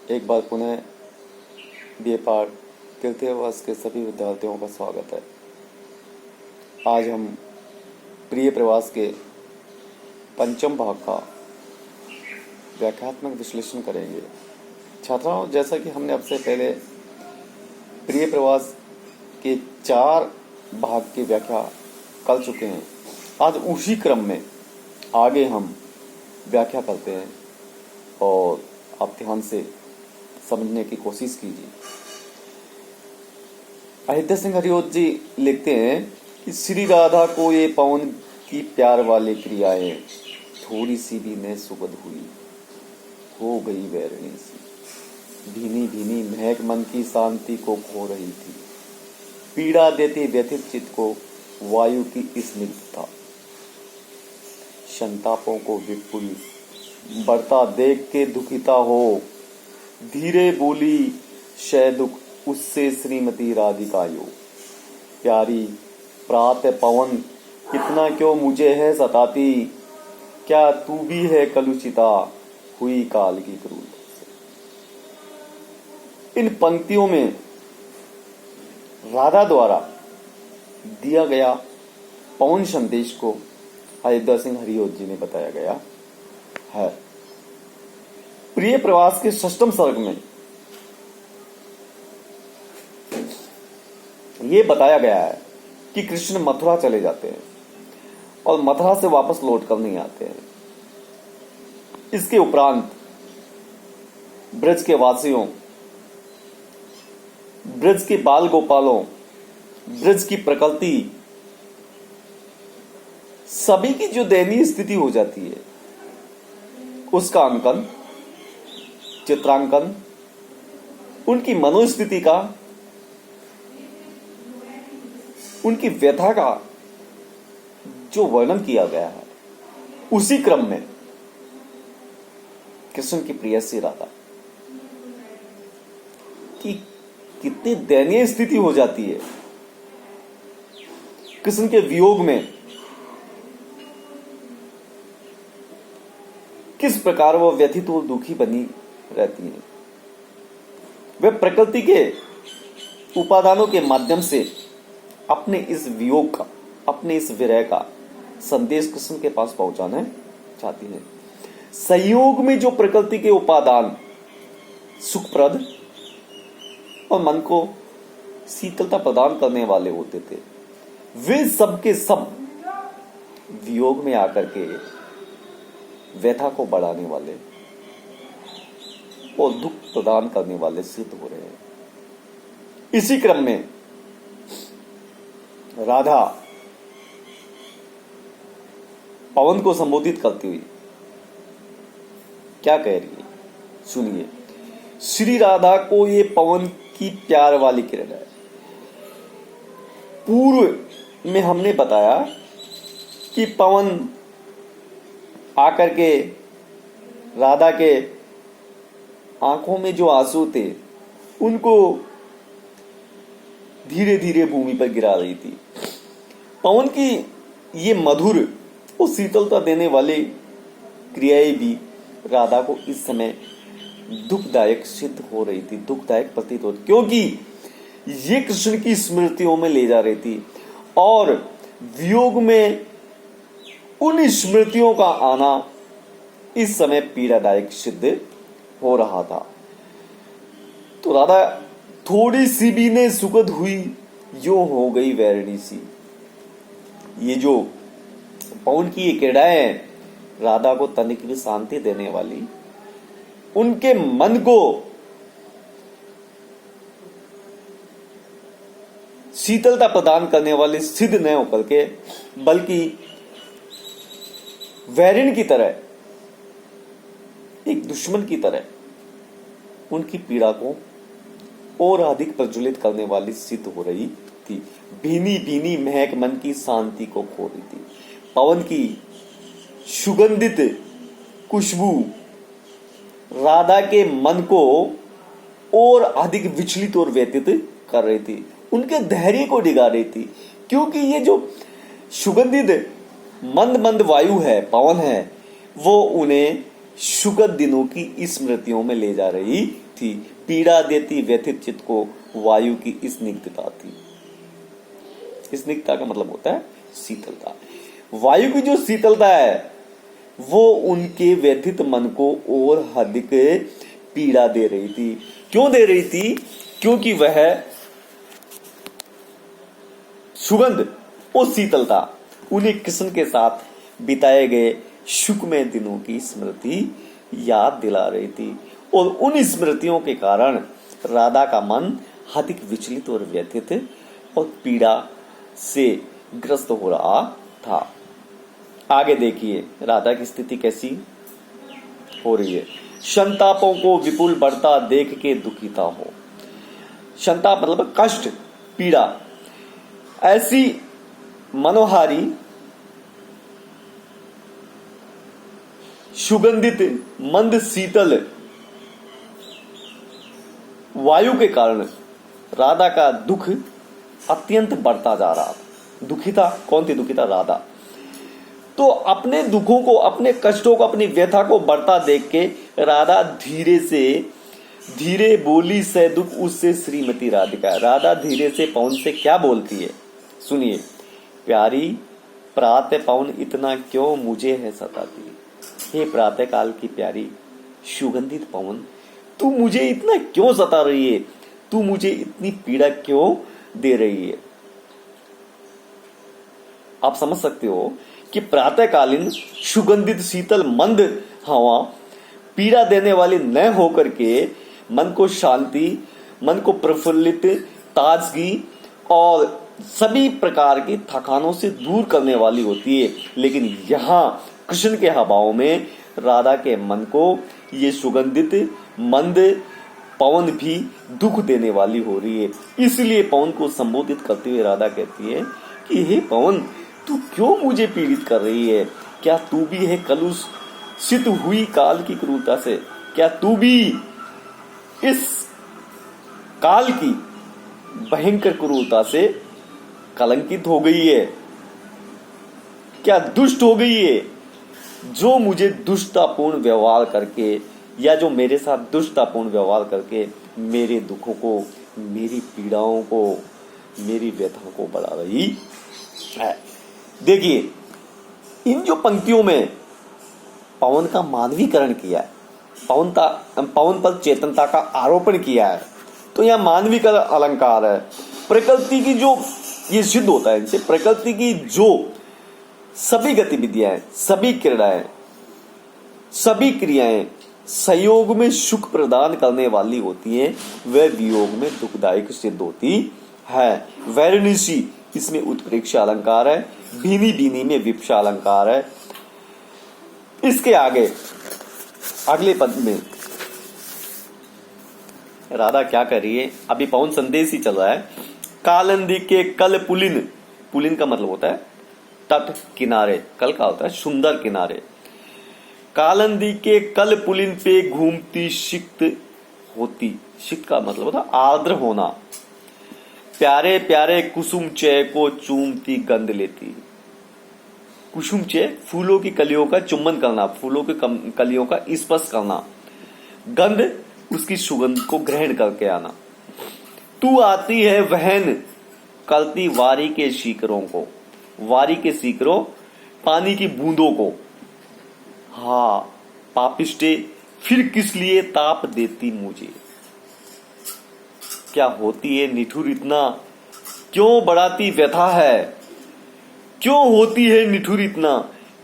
एक बार पुनः बीए पाठ तृतीय वर्ष के सभी विद्यार्थियों का स्वागत है। आज हम प्रिय प्रवास के पंचम भाग का व्याख्यात्मक विश्लेषण करेंगे। छात्राओं, जैसा कि हमने आपसे पहले प्रिय प्रवास के 4 भाग की व्याख्या कर चुके हैं, आज उसी क्रम में आगे हम व्याख्या करते हैं और आप ध्यान से समझने की कोशिश कीजिए। अहित्य सिंह हरिओत जी लिखते हैं कि श्री राधा को ये पवन की प्यार वाली क्रियाएं थोड़ी सी भी न सुगध हुई, हो गई वैरणी सी, भीनी भीनी महक मन की शांति को खो रही थी, पीड़ा देती व्यथित चित्त को वायु की स्निग्धता, संतापों को विपुल बढ़ता देख के दुखिता हो, धीरे बोली शय दुख उससे श्रीमती राधिकायो, प्यारी प्रातः पवन कितना क्यों मुझे है सताती, क्या तू भी है कलुषिता हुई काल की क्रूर से। इन पंक्तियों में राधा द्वारा दिया गया पवन संदेश को अहित्य सिंह हरिओत जी ने बताया गया है। प्रिय प्रवास के 6वें सर्ग में यह बताया गया है कि कृष्ण मथुरा चले जाते हैं और मथुरा से वापस लौट कर नहीं आते हैं। इसके उपरांत ब्रज के वासियों, ब्रज के बाल गोपालों, ब्रज की प्रकृति, सभी की जो दयनीय स्थिति हो जाती है उसका अंकन, चित्रांकन, उनकी मनोस्थिति का, उनकी व्यथा का जो वर्णन किया गया है, उसी क्रम में कृष्ण की प्रेयसी राधा की कितनी दयनीय स्थिति हो जाती है। कृष्ण के वियोग में किस प्रकार वह व्यथित और दुखी बनी रहती है। वे प्रकृति के उपादानों के माध्यम से अपने इस वियोग का, अपने इस विरह का संदेश कृष्ण के पास पहुंचाना चाहती है। संयोग में जो प्रकृति के उपादान सुखप्रद और मन को शीतलता प्रदान करने वाले होते थे, वे सब के सब वियोग में आकर के व्यथा को बढ़ाने वाले और दुख प्रदान करने वाले सिद्ध हो रहे हैं। इसी क्रम में राधा पवन को संबोधित करती हुई क्या कह रही है, सुनिए। श्री राधा को ये पवन की प्यार वाली किरण है। पूर्व में हमने बताया कि पवन आकर के राधा के आंखों में जो आंसू थे उनको धीरे धीरे भूमि पर गिरा रही थी। पवन की ये मधुर और शीतलता देने वाली क्रियाएं भी राधा को इस समय दुखदायक सिद्ध हो रही थी, दुखदायक प्रतीत हो, क्योंकि ये कृष्ण की स्मृतियों में ले जा रही थी और वियोग में उन स्मृतियों का आना इस समय पीड़ादायक सिद्ध हो रहा था। तो राधा थोड़ी सी भी ने सुखद हुई, यो हो गई वैरणी सी। ये जो पवन की ये क्रीड़ाएं राधा को तनिक भी शांति देने वाली, उनके मन को शीतलता प्रदान करने वाली सिद्ध न होकर के बल्कि वैरिण की तरह, एक दुश्मन की तरह उनकी पीड़ा को और अधिक प्रज्वलित करने वाली सिद्ध हो रही थी। भीनी भीनी महक मन की शांति को खो रही थी। पवन की सुगंधित खुशबू राधा के मन को और अधिक विचलित और व्यथित कर रही थी, उनके धैर्य को डिगा रही थी, क्योंकि ये जो सुगंधित मंद मंद वायु है, पवन है, वो उन्हें सुखद दिनों की स्मृतियों में ले जा रही थी। पीड़ा देती व्यथित चित्त को वायु की स्निग्धता थी। स्निग्धता का मतलब होता है शीतलता। वायु की जो शीतलता है वो उनके व्यथित मन को और अधिक पीड़ा दे रही थी। क्यों दे रही थी? क्योंकि वह सुगंध और शीतलता उन्हें कृष्ण के साथ बिताए गए सुखमय दिनों की स्मृति याद दिला रही थी, और उन स्मृतियों के कारण राधा का मन अधिक विचलित और व्यथित और पीड़ा से ग्रस्त हो रहा था। आगे देखिए राधा की स्थिति कैसी हो रही है। संतापों को विपुल बढ़ता देख के दुखिता हो। संताप मतलब कष्ट, पीड़ा। ऐसी मनोहारी सुगंधित मंद शीतल वायु के कारण राधा का दुख अत्यंत बढ़ता जा रहा था। दुखिता कौन थी? दुखिता राधा। तो अपने दुखों को, अपने कष्टों को, अपनी व्यथा को बढ़ता देख के राधा धीरे बोली से दुख उससे श्रीमती राधिका। राधा धीरे से पवन से क्या बोलती है सुनिए। प्यारी प्रातः पवन इतना क्यों मुझे है सताती। हे प्रातः काल की प्यारी सुगंधित पवन, तू मुझे इतना क्यों सता रही है? तू मुझे इतनी पीड़ा क्यों दे रही है? आप समझ सकते हो कि प्रातःकालीन सुगंधित शीतल मंद हवा पीड़ा देने वाली न होकर के मन को शांति, मन को प्रफुल्लित, ताजगी और सभी प्रकार की थकानों से दूर करने वाली होती है। लेकिन यहाँ कृष्ण के हवाओं में राधा के मन को ये सुगंधित मंद पवन भी दुख देने वाली हो रही है। इसलिए पवन को संबोधित करते हुए राधा कहती है कि हे पवन, तू क्यों मुझे पीड़ित कर रही है? क्या तू भी है कलुषित हुई काल की क्रूरता से? क्या तू भी इस काल की भयंकर क्रूरता से कलंकित हो गई है? क्या दुष्ट हो गई है? जो मुझे दुष्टतापूर्ण व्यवहार करके या जो मेरे साथ दुष्टतापूर्ण व्यवहार करके मेरे दुखों को, मेरी पीड़ाओं को, मेरी व्यथा को बढ़ा रही है। देखिए इन जो पंक्तियों में पवन का मानवीकरण किया है, पवन पर चेतनता का आरोपण किया है, तो यह मानवीकरण अलंकार है। प्रकृति की जो ये सिद्ध होता है इनसे, प्रकृति की जो सभी गतिविधियां, सभी क्रीड़ाएं, सभी क्रियाएं संयोग में सुख प्रदान करने वाली होती हैं, वह वियोग में दुखदायक सिद्ध होती है। वैरणिशी इसमें उत्प्रेक्षा अलंकार है, भीनी भीनी में विप्सा अलंकार है। इसके आगे अगले पद में राधा क्या कर रही है? अभी पवन संदेश ही चल रहा है। कालंदी के कल पुलिन, पुलिन का मतलब होता है तट, किनारे। कल का होता है सुंदर किनारे। कालंदी के कल पुलिन पे घूमती सिक्त होती। सिक्त का मतलब होता है आर्द्र होना। प्यारे प्यारे कुसुम चय को चूमती गंध लेती। कुसुम चय फूलों की कलियों का चुम्बन करना, फूलों की कलियों का स्पर्श करना, गंध उसकी सुगंध को ग्रहण करके आना। तू आती है वहन करती वारी के सीकरों को, वारी के सीकरों पानी की बूंदों को। हाँ पापिष्टे फिर किस लिए ताप देती मुझे। क्या होती है निठुर इतना, क्यों बढ़ाती व्यथा है? क्यों होती है निठुर इतना,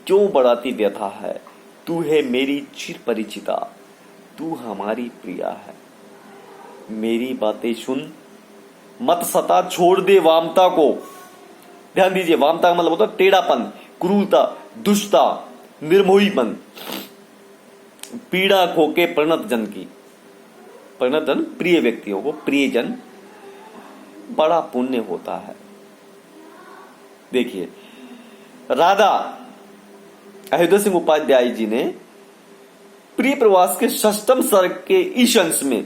क्यों बढ़ाती व्यथा है? तू है मेरी चिर परिचिता, तू हमारी प्रिया है। मेरी बातें सुन, मत सता, छोड़ दे वामता को। ध्यान दीजिए, वामता का मतलब होता है टेढ़ापन, क्रूरता, दुष्टता, निर्मोहीपन। पीड़ा खोके प्रणत जन की, प्रणत जन प्रिय व्यक्तियों को, प्रियजन बड़ा पुण्य होता है। देखिए राधा अयोध्या सिंह उपाध्याय जी ने प्रिय प्रवास के षष्ठम सर्ग के इस अंश में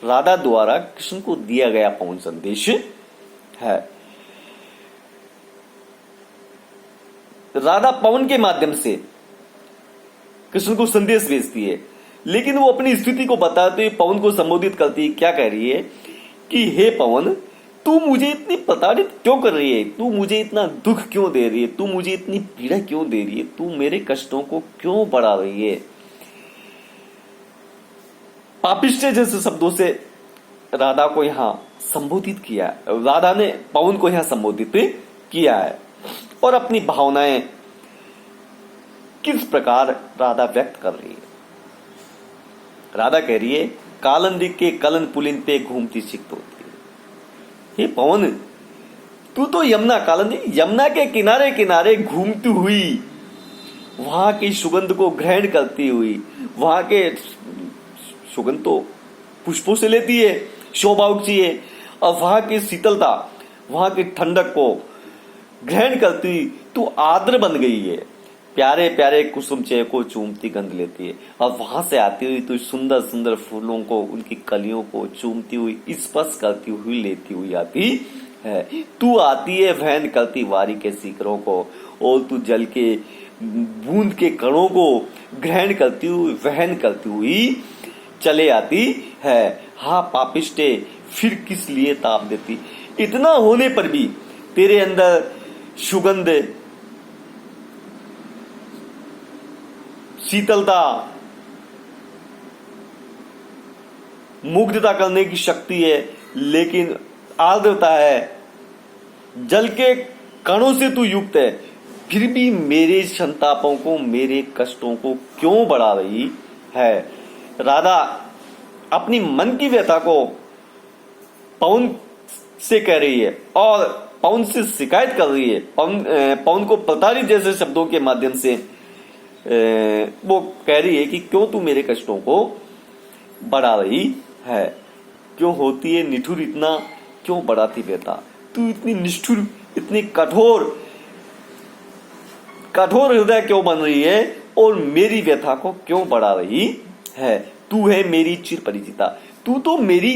राधा द्वारा कृष्ण को दिया गया पवन संदेश है। राधा पवन के माध्यम से कृष्ण को संदेश भेजती है, लेकिन वो अपनी स्थिति को बताते हुए पवन को संबोधित करती है। क्या कह रही है कि हे पवन, तू मुझे इतनी प्रताड़ित क्यों कर रही है, तू मुझे इतना दुख क्यों दे रही है, तू मुझे इतनी पीड़ा क्यों दे रही है, तू मेरे कष्टों को क्यों बढ़ा रही है। पापिष्ट जैसे शब्दों से राधा को यहां संबोधित किया है, राधा ने पवन को यहां संबोधित किया है। और अपनी भावनाएं किस प्रकार राधा व्यक्त कर रही है। राधा कह रही है, कालंदी के कलन पुलिन पे घूमती सिक्त होती है। हे पवन, तू तो यमुना, कालंदी यमुना के किनारे किनारे घूमती हुई, वहां की सुगंध को ग्रहण करती हुई, वहां के सुगंध तो पुष्पों से लेती है, शोभा उठती है, और वहां की शीतलता, वहां की ठंडक को ग्रहण करती तू आर्द्र बन गई है, प्यारे प्यारे कुसुम चय को चूमती गंध लेती है। और वहां से आती हुई तू सुंदर सुंदर फूलों को, उनकी कलियों को चूमती हुई, स्पर्श करती हुई, लेती हुई आती है। तू आती है वहन करती वारी के सीकरों को, और तू जल के बूंद के कणों को ग्रहण करती हुई, वहन करती हुई चले आती है। हाँ पापिष्टे, फिर किस लिए ताप देती। इतना होने पर भी तेरे अंदर सुगंध, शीतलता, मुग्धता करने की शक्ति है, लेकिन आर्द्रता है, जल के कणों से तू युक्त है, फिर भी मेरे संतापों को, मेरे कष्टों को क्यों बढ़ा रही है। राधा अपनी मन की व्यथा को पवन से कह रही है और पवन से शिकायत कर रही है। पवन को प्रताड़ित जैसे शब्दों के माध्यम से वो कह रही है कि क्यों तू मेरे कष्टों को बढ़ा रही है, क्यों होती है निठुर, इतना क्यों बढ़ाती व्यथा, तू इतनी निष्ठुर, इतनी कठोर हृदय क्यों बन रही है, और मेरी व्यथा को क्यों बढ़ा रही है। तू है मेरी चिर परिचिता, तू तो मेरी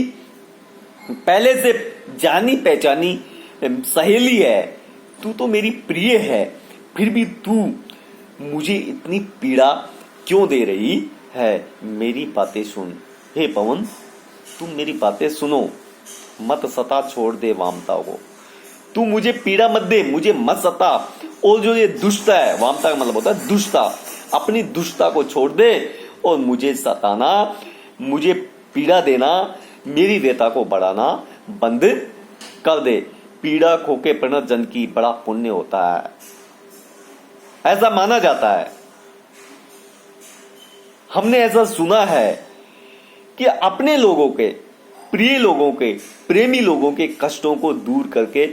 पहले से जानी पहचानी सहेली है, तू तो मेरी प्रिय है, फिर भी तू मुझे इतनी पीड़ा क्यों दे रही है। मेरी बातें सुन हे पवन, तुम मेरी बातें सुनो, मत सता, छोड़ दे वामता को। तू मुझे पीड़ा मत दे, मुझे मत सता, और जो ये दुष्टता है, वामता का मतलब होता है दुष्टता, अपनी दुष्टता को छोड़ दे और मुझे सताना, मुझे पीड़ा देना, मेरी व्यथा को बढ़ाना बंद कर दे। पीड़ा खोके प्रणत जन की बड़ा पुण्य होता है, ऐसा माना जाता है। हमने ऐसा सुना है कि अपने लोगों के, प्रिय लोगों के, प्रेमी लोगों के कष्टों को दूर करके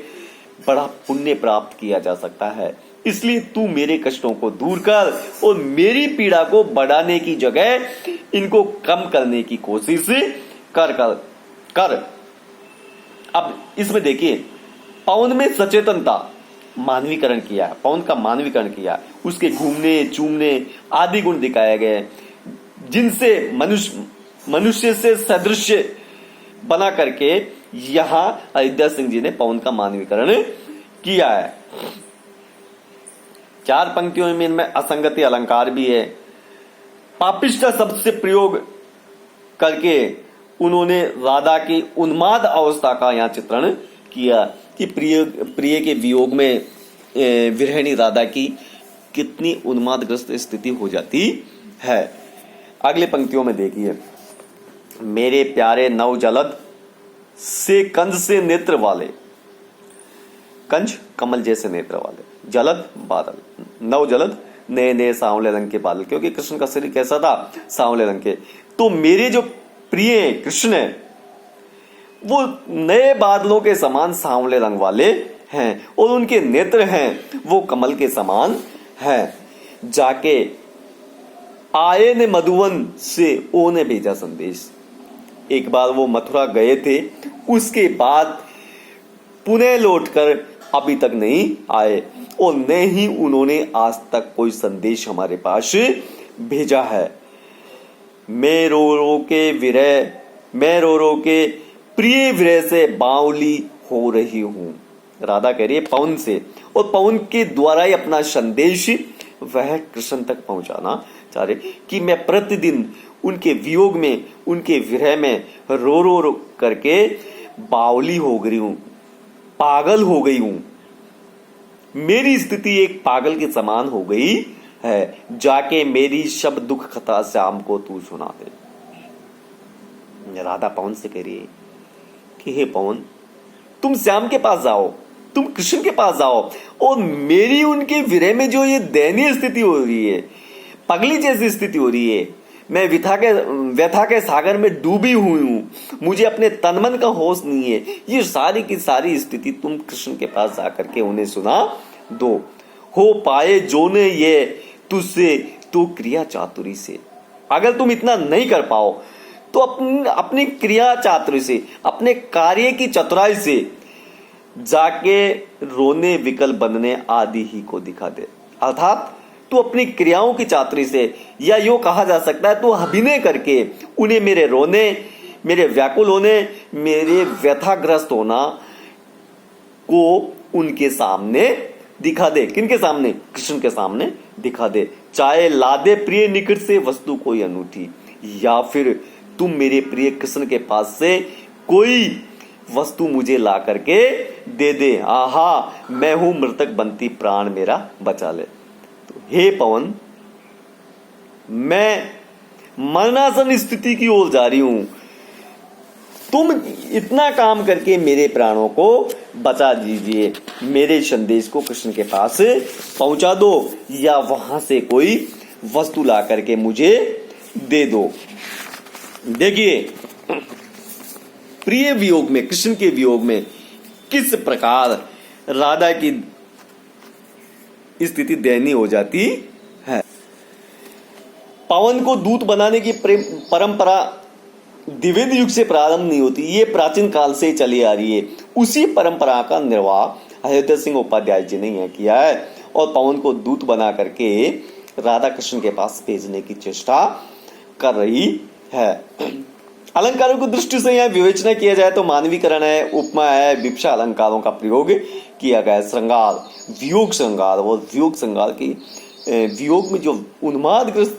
बड़ा पुण्य प्राप्त किया जा सकता है। इसलिए तू मेरे कष्टों को दूर कर और मेरी पीड़ा को बढ़ाने की जगह इनको कम करने की कोशिश कर। अब इसमें देखिए, पवन में सचेतनता मानवीकरण किया, पवन का मानवीकरण किया, उसके घूमने, चूमने आदि गुण दिखाए गए, जिनसे मनुष्य से सदृश्य बना करके यहां अयोध्या सिंह जी ने पवन का मानवीकरण किया है। 4 पंक्तियों में इनमें असंगति अलंकार भी है। पापिष्ट शब्द से प्रयोग करके उन्होंने राधा की उन्माद अवस्था का यहां चित्रण किया कि प्रिय के वियोग में विरहिणी राधा की कितनी उन्मादग्रस्त स्थिति हो जाती है। अगले पंक्तियों में देखिए, मेरे प्यारे नव जलद से कंज से नेत्र वाले, कंज कमल जैसे नेत्र वाले, जलद बादल, नव जलद नए नए सांवले रंग के बादल, क्योंकि कृष्ण का शरीर कैसा था, सांवले रंग के। तो मेरे जो प्रिय कृष्ण है वो नए बादलों के समान सांवले रंग वाले हैं और उनके नेत्र हैं वो कमल के समान हैं। जाके आए ने मधुवन से ओ ने भेजा संदेश। एक बार वो मथुरा गए थे, उसके बाद पुनः लौटकर अभी तक नहीं आए और न ही उन्होंने आज तक कोई संदेश हमारे पास भेजा है। मैं रो रो के प्रिय विरह से बावली हो रही हूं। राधा कह रही है पवन से, और पवन के द्वारा ही अपना संदेश वह कृष्ण तक पहुंचाना चाह रहे कि मैं प्रतिदिन उनके वियोग में, उनके विरह में रो रो करके बावली हो गई हूं, पागल हो गई हूं। मेरी स्थिति एक पागल के समान हो गई है। जाके मेरी शब्द दुख कथा श्याम को तू सुना दे। राधा पवन से कह रही है कि हे पवन, तुम श्याम के पास जाओ, तुम कृष्ण के पास जाओ, और मेरी उनके विरह में जो ये दयनीय स्थिति हो रही है, पगली जैसी स्थिति हो रही है, मैं व्यथा के सागर में डूबी हुई हूं, मुझे अपने तन मन का होश नहीं है, ये सारी की सारी स्थिति तुम कृष्ण के पास जाकर के उन्हें सुना दो। हो पाए जो ने ये तुझसे तो क्रिया चातुरी से। अगर तुम इतना नहीं कर पाओ तो अपनी क्रिया चातुरी से, अपने कार्य की चतुराई से जाके रोने विकल बनने आदि ही को दिखा दे। अर्थात तू अपनी क्रियाओं की चातुरी से, या यूं कहा जा सकता है तू अभिनय करके उन्हें मेरे रोने, मेरे व्याकुल होने, मेरे व्यथाग्रस्त होना को उनके सामने दिखा दे। किनके सामने? कृष्ण के सामने दिखा दे। चाहे लादे प्रिय निकट से वस्तु कोई अनूठी, या फिर तुम मेरे प्रिय कृष्ण के पास से कोई वस्तु मुझे ला करके दे दे। आहा, मैं हूं मृतक बनती, प्राण मेरा बचा ले। तो हे पवन, मैं मरणासन स्थिति की ओर जा रही हूं, तुम इतना काम करके मेरे प्राणों को बचा दीजिए, मेरे संदेश को कृष्ण के पास पहुंचा दो, या वहां से कोई वस्तु ला करके मुझे दे दो। देखिए, प्रिय वियोग में, कृष्ण के वियोग में किस प्रकार राधा की स्थिति दयनीय हो जाती है। पवन को दूत बनाने की परंपरा द्विवेद युग से प्रारंभ नहीं होती, ये प्राचीन काल से चली आ रही है। उसी परंपरा का निर्वाह अयोध्या सिंह उपाध्याय जी ने यह किया है, और पवन को दूत बना करके राधा कृष्ण के पास भेजने की चेष्टा कर रही है। अलंकारों की दृष्टि से यह विवेचना किया जाए तो मानवीकरण है, उपमा है, विवक्षा अलंकारों का प्रयोग किया गया है। श्रृंगार, वियोग श्रृंगार, और वियोग श्रृंगार की वियोग में जो उन्मादग्रस्त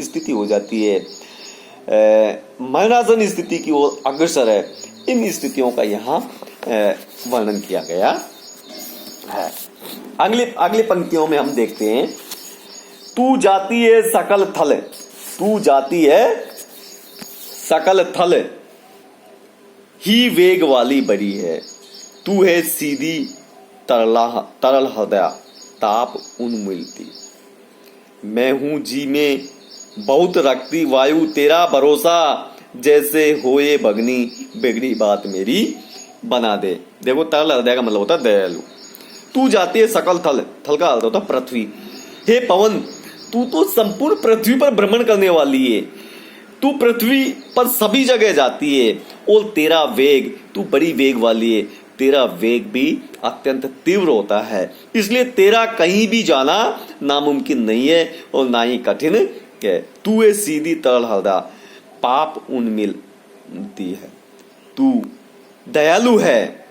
स्थिति हो जाती है, मरणासन स्थिति की ओर अग्रसर है, इन स्थितियों का यहाँ वर्णन किया गया है। अगली पंक्तियों में हम देखते हैं, तू जाती है सकल थल, तू जाती है सकल थल ही वेग वाली बड़ी है, तू है सीधी तरल हृदय ताप उन्मिलती। मैं हूं जी में बहुत रखती वायु तेरा भरोसा, जैसे होए भगनी बिगड़ी बात मेरी बना दे। देखो, तरल हृदय का मतलब होता है दयालु। तू जाती है सकल थल, थल का अर्थ होता है पृथ्वी। हे पवन, तू तो संपूर्ण पृथ्वी पर भ्रमण करने वाली है, तू पृथ्वी पर सभी जगह जाती है, और तेरा वेग, तू बड़ी वेग वाली है, तेरा वेग भी अत्यंत तीव्र होता है, इसलिए तेरा कहीं भी जाना नामुमकिन नहीं है और ना ही कठिन है। तू है सीधी तरल हृदय, पाप उन्मिलती है, तू दयालु है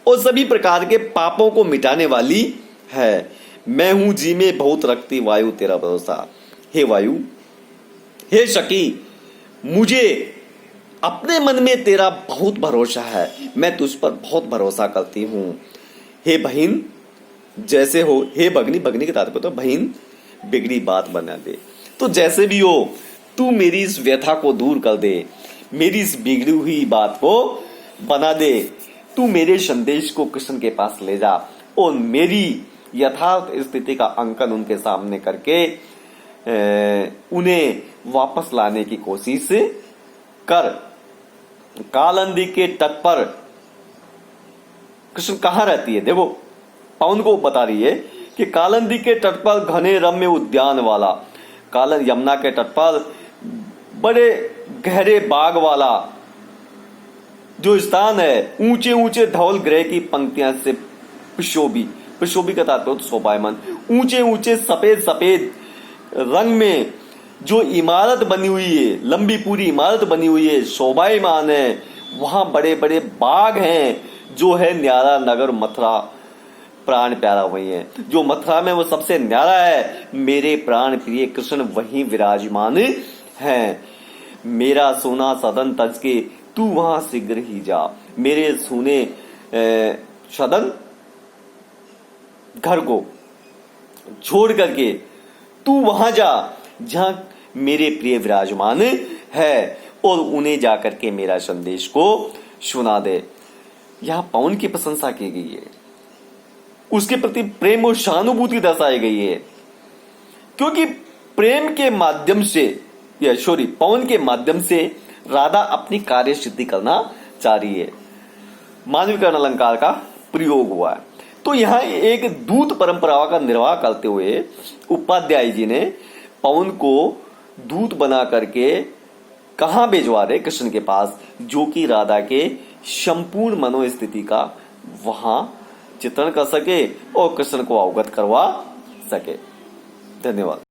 और सभी प्रकार के पापों को मिटाने वाली है। मैं हूं जी में बहुत रखती वायु तेरा भरोसा। हे वायु, हे शकी, मुझे अपने मन में तेरा बहुत भरोसा है, मैं तुझ पर बहुत भरोसा करती हूं। हे बहिन, जैसे हो, हे भगनी, भगनी के तात्पर्य तो बहिन, बिगड़ी बात बना दे। तो जैसे भी हो, तू मेरी इस व्यथा को दूर कर दे, मेरी इस बिगड़ी हुई बात को बना दे। तू मेरे संदेश को कृष्ण के पास ले जा और मेरी यथार्थ स्थिति का अंकन उनके सामने करके उन्हें वापस लाने की कोशिश कर। कालंदी के तट पर कृष्ण कहाँ रहती है? देखो, पवन को बता रही है कि कालंदी के तट पर घने रम्य उद्यान वाला, यमुना के तट पर बड़े गहरे बाग वाला जो स्थान है, ऊंचे ऊंचे धवल ग्रह की पंक्तियां से पिशोभी का तात्पर्य शोभायमान, ऊंचे ऊंचे सफेद सफेद रंग में जो इमारत बनी हुई है, लंबी पूरी इमारत बनी हुई है, शोभायमान है। वहां बड़े बड़े बाग हैं, जो है न्यारा नगर मथुरा प्राण प्यारा वही है, जो मथुरा में वो सबसे न्यारा है। मेरे प्राण प्रिय कृष्ण वहीं विराजमान हैं। मेरा सोना सदन तज के तू वहां शीघ्र ही जा। मेरे सोने सदन घर को छोड़ करके तू वहां जा जहां मेरे प्रिय विराजमान है, और उन्हें जाकर के मेरा संदेश को सुना दे। यहां पवन की प्रशंसा की गई है, उसके प्रति प्रेम और सहानुभूति दर्शाई गई है, क्योंकि प्रेम के माध्यम से या पवन के माध्यम से राधा अपनी कार्य सिद्धि करना चाह रही है। मानवीकरण अलंकार का प्रयोग हुआ है। तो यहां एक दूत परंपरा का निर्वाह करते हुए उपाध्याय जी ने पवन को दूत बना करके कहां भिजवा रहे? कृष्ण के पास, जो कि राधा के संपूर्ण मनोस्थिति का वहां चित्रण कर सके और कृष्ण को अवगत करवा सके। धन्यवाद।